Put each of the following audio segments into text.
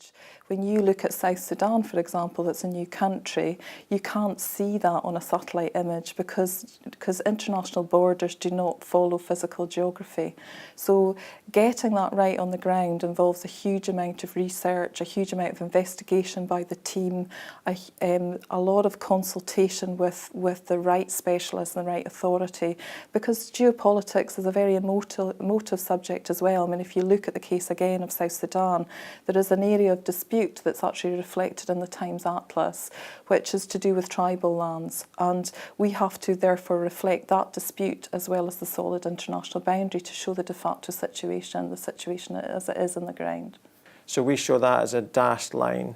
image. When you look at South Sudan, for example, that's a new country, you can't see that on a satellite image because international borders do not follow physical geography. So getting that right on the ground involves a huge amount of research, a huge amount of investigation by the team, a lot of consultation with the right specialists and the right authority, because geopolitics is a very emotive subject as well. I mean, if you look at the case again of South Sudan, there is an area of dispute that's actually reflected in the Times Atlas, which is to do with tribal lands, and we have to therefore reflect that dispute as well as the solid international boundary to show the de facto situation, the situation as it is on the ground. So we show that as a dashed line.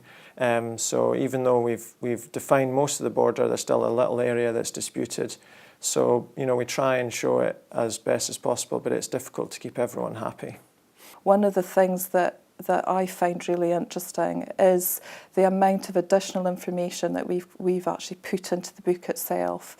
So even though we've defined most of the border, there's still a little area that's disputed. So, you know, we try and show it as best as possible, but it's difficult to keep everyone happy. One of the things that I find really interesting is the amount of additional information that we've actually put into the book itself.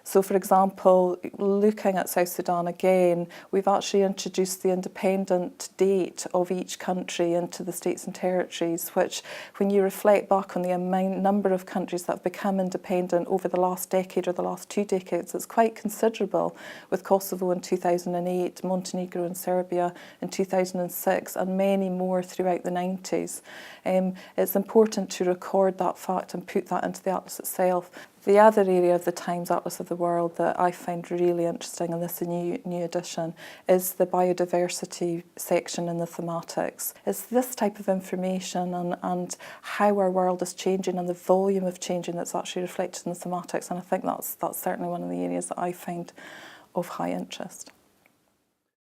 So, for example, looking at South Sudan again, we've actually introduced the independent date of each country into the states and territories, which, when you reflect back on the number of countries that have become independent over the last decade or the last 2 decades, it's quite considerable, with Kosovo in 2008, Montenegro and Serbia in 2006, and many more throughout the 90s. It's important to record that fact and put that into the atlas itself. The other area of the Times Atlas of the World that I find really interesting, and this is a new edition, is the biodiversity section in the thematics. It's this type of information and how our world is changing and the volume of changing that's actually reflected in the thematics, and I think that's certainly one of the areas that I find of high interest.